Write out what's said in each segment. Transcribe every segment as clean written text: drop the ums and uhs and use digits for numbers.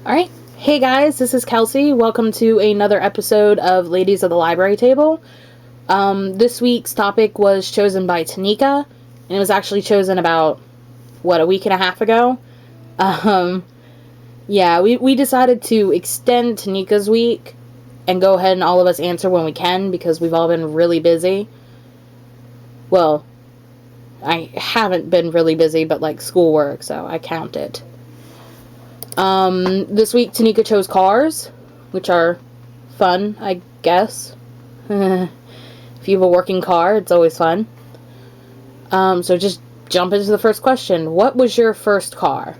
Alright, hey guys, this is Kelsey. Welcome to another episode of Ladies of the Library Table. This week's topic was chosen by Tanieka, and it was actually chosen about, a week and a half ago? Yeah, we decided to extend Tanieka's week and go ahead and all of us answer when we can because we've all been really busy. Well, I haven't been really busy, but like schoolwork, so I count it. This week Tanieka chose cars, which are fun, I guess. If you have a working car, it's always fun. So just jump into the first question. What was your first car?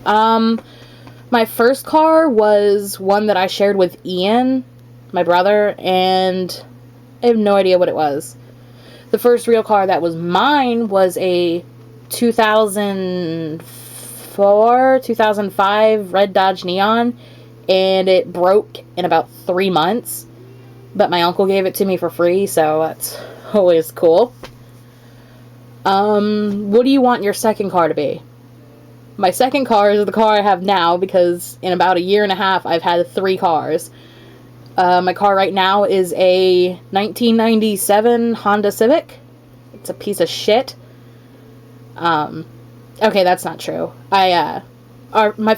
My first car was one that I shared with Ian, my brother, and I have no idea what it was. The first real car that was mine was a 2005 red Dodge Neon, and it broke in about 3 months, but my uncle gave it to me for free, so that's always cool. What do you want your second car to be? My second car is the car I have now, because in about a year and a half I've had 3 cars. My car right now is a 1997 Honda Civic. It's a piece of shit. Okay, that's not true. My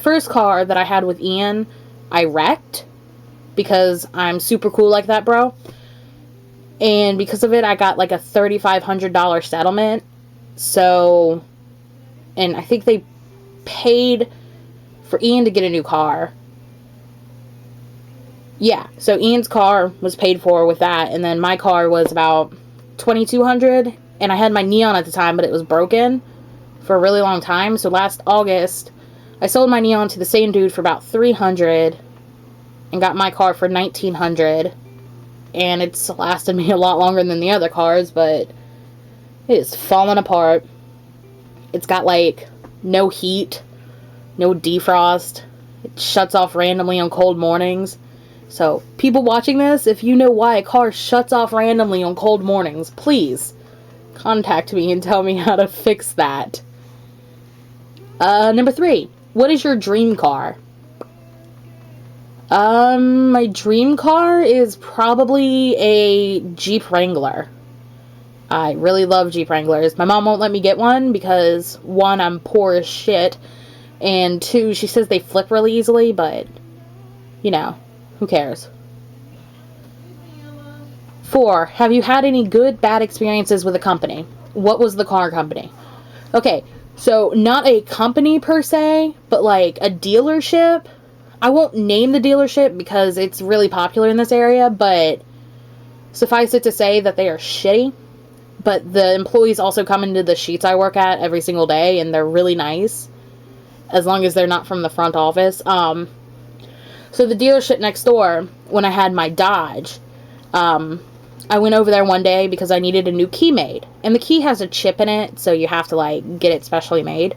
first car that I had with Ian, I wrecked because I'm super cool like that, bro. And because of it, I got like a $3,500 settlement. So, and I think they paid for Ian to get a new car. Yeah, so Ian's car was paid for with that, and then my car was about $2,200, and I had my Neon at the time, but it was broken for a really long time. So last August, I sold my Neon to the same dude for about $300 and got my car for $1,900, and it's lasted me a lot longer than the other cars, but it is falling apart. It's got like no heat, no defrost. It shuts off randomly on cold mornings. So, people watching this, if you know why a car shuts off randomly on cold mornings, please contact me and tell me how to fix that. Number 3. What is your dream car? My dream car is probably a Jeep Wrangler. I really love Jeep Wranglers. My mom won't let me get one because, 1, I'm poor as shit, and 2, she says they flip really easily, but, you know, who cares? 4. Have you had any good, bad experiences with a company? What was the car company? Okay, so not a company per se, but like a dealership. I won't name the dealership because it's really popular in this area, but suffice it to say that they are shitty. But the employees also come into the sheets I work at every single day, and they're really nice, as long as they're not from the front office. So the dealership next door, when I had my Dodge, I went over there one day because I needed a new key made. And the key has a chip in it, so you have to, like, get it specially made.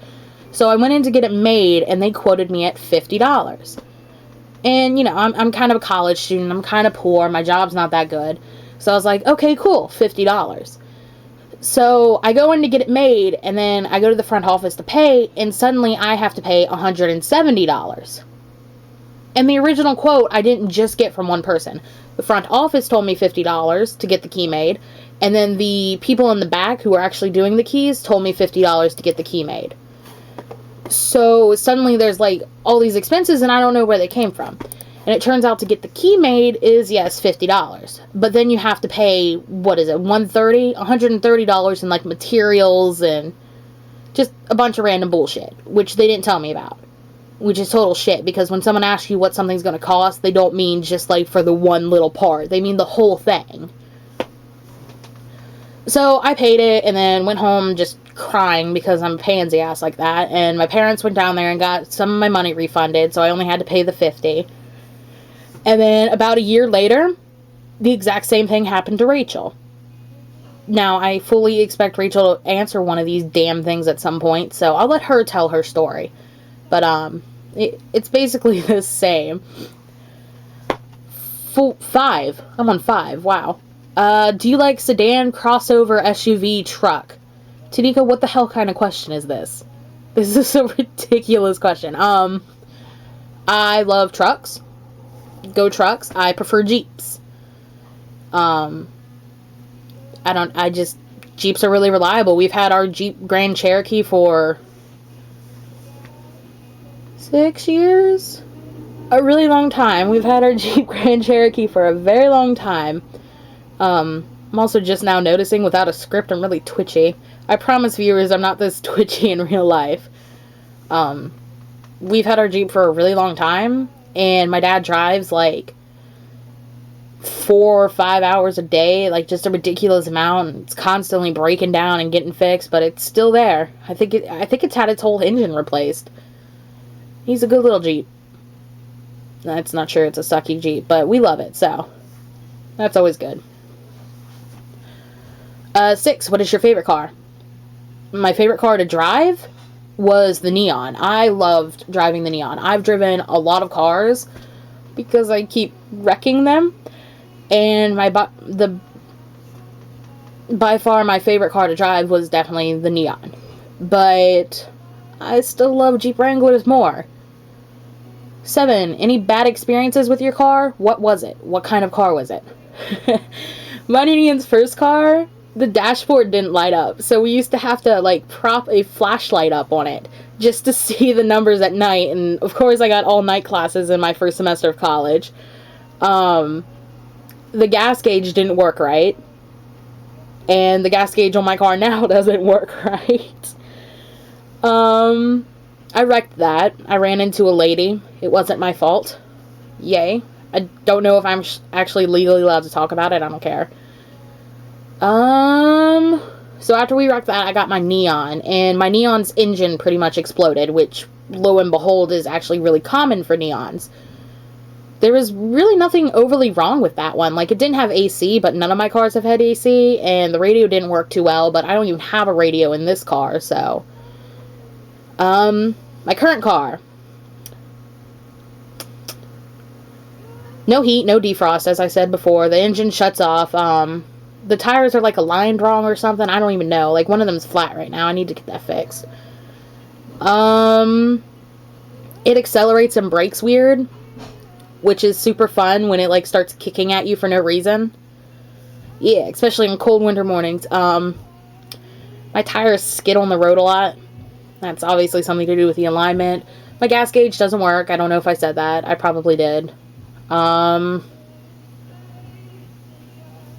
So I went in to get it made, and they quoted me at $50. And, you know, I'm kind of a college student. I'm kind of poor. My job's not that good. So I was like, okay, cool, $50. So I go in to get it made, and then I go to the front office to pay, and suddenly I have to pay $170. And the original quote I didn't just get from one person. The front office told me $50 to get the key made, and then the people in the back who were actually doing the keys told me $50 to get the key made. So suddenly there's like all these expenses, and I don't know where they came from. And it turns out to get the key made is, yes, $50. But then you have to pay, what is it, $130 in like materials and just a bunch of random bullshit, which they didn't tell me about. Which is total shit, because when someone asks you what something's going to cost, they don't mean just, like, for the one little part. They mean the whole thing. So, I paid it, and then went home just crying, because I'm a pansy ass like that, and my parents went down there and got some of my money refunded, so I only had to pay the $50. And then, about a year later, the exact same thing happened to Rachel. Now, I fully expect Rachel to answer one of these damn things at some point, so I'll let her tell her story. But, it's basically the same. 5. I'm on 5. Wow. Do you like sedan, crossover, SUV, truck? Tanieka, what the hell kind of question is this? This is a ridiculous question. I love trucks. Go trucks. I prefer Jeeps. Jeeps are really reliable. We've had our Jeep Grand Cherokee for 6 years? A really long time. We've had our Jeep Grand Cherokee for a very long time. I'm also just now noticing, without a script, I'm really twitchy. I promise viewers I'm not this twitchy in real life. We've had our Jeep for a really long time, and my dad drives like 4 or 5 hours a day, like just a ridiculous amount. It's constantly breaking down and getting fixed, but it's still there. I think it's had its whole engine replaced. He's a good little Jeep. That's not sure it's a sucky Jeep, but we love it, so that's always good. 6, what is your favorite car? My favorite car to drive was the Neon. I loved driving the Neon. I've driven a lot of cars because I keep wrecking them, and by far my favorite car to drive was definitely the Neon. But I still love Jeep Wranglers more. 7, any bad experiences with your car? What was it? What kind of car was it? My Neon's first car, the dashboard didn't light up, so we used to have to like prop a flashlight up on it just to see the numbers at night. And of course I got all night classes in my first semester of college. The gas gauge didn't work right, and the gas gauge on my car now doesn't work right. I wrecked that. I ran into a lady. It wasn't my fault. Yay. I don't know if I'm actually legally allowed to talk about it. I don't care. So after we wrecked that, I got my Neon, and my Neon's engine pretty much exploded, which, lo and behold, is actually really common for Neons. There was really nothing overly wrong with that one. Like, it didn't have AC, but none of my cars have had AC, and the radio didn't work too well, but I don't even have a radio in this car, so. My current car. No heat, no defrost, as I said before. The engine shuts off. The tires are like aligned wrong or something. I don't even know. Like, one of them's flat right now. I need to get that fixed. It accelerates and brakes weird, which is super fun when it like starts kicking at you for no reason. Yeah, especially in cold winter mornings. My tires skid on the road a lot. That's obviously something to do with the alignment. My gas gauge doesn't work. I don't know if I said that. I probably did. One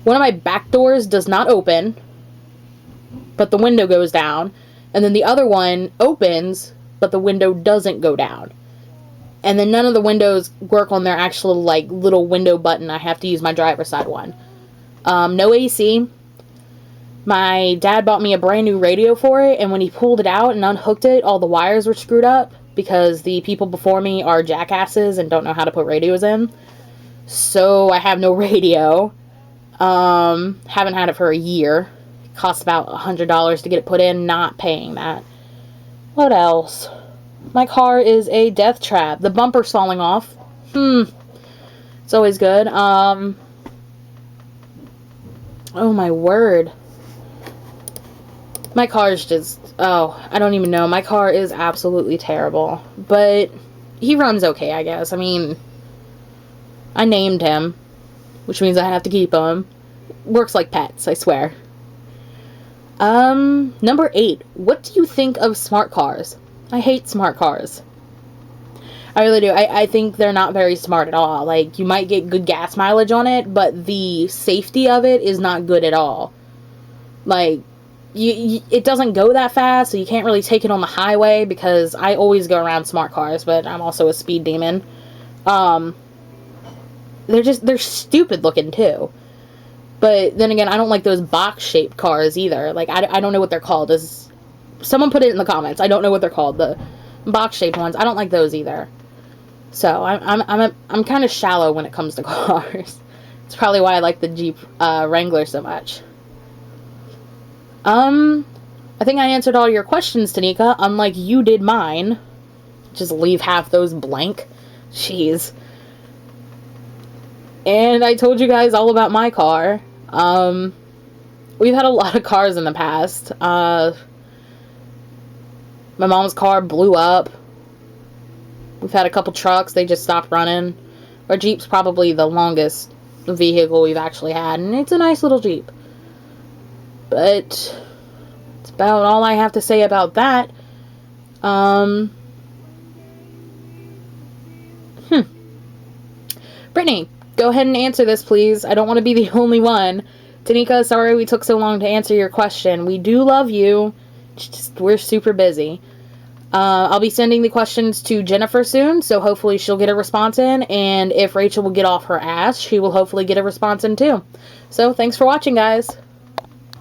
of my back doors does not open, but the window goes down. And then the other one opens, but the window doesn't go down. And then none of the windows work on their actual, like, little window button. I have to use my driver's side one. No AC. My dad bought me a brand new radio for it, and when he pulled it out and unhooked it, all the wires were screwed up because the people before me are jackasses and don't know how to put radios in. So I have no radio. Haven't had it for a year. It cost about $100 to get it put in, not paying that. What else? My car is a death trap. The bumper's falling off. It's always good. Oh my word. My car is just, I don't even know. My car is absolutely terrible. But he runs okay, I guess. I mean, I named him, which means I have to keep him. Works like pets, I swear. Number 8. What do you think of smart cars? I hate smart cars. I really do. I think they're not very smart at all. Like, you might get good gas mileage on it, but the safety of it is not good at all. Like, it doesn't go that fast, so you can't really take it on the highway, because I always go around smart cars, but I'm also a speed demon. They're stupid looking too. But then again, I don't like those box-shaped cars either. Like, I don't know what they're called. Someone put it in the comments. I don't know what they're called. The box-shaped ones. I don't like those either. So I'm kind of shallow when it comes to cars. It's probably why I like the Jeep Wrangler so much. I think I answered all your questions, Tanieka, unlike you did mine. Just leave half those blank. Jeez. And I told you guys all about my car. We've had a lot of cars in the past. My mom's car blew up. We've had a couple trucks, they just stopped running. Our Jeep's probably the longest vehicle we've actually had, and it's a nice little Jeep. But that's about all I have to say about that. Brittney, go ahead and answer this, please. I don't want to be the only one. Tanieka, sorry we took so long to answer your question. We do love you. We're super busy. I'll be sending the questions to Jennifer soon, so hopefully she'll get a response in. And if Rachel will get off her ass, she will hopefully get a response in too. So, thanks for watching, guys.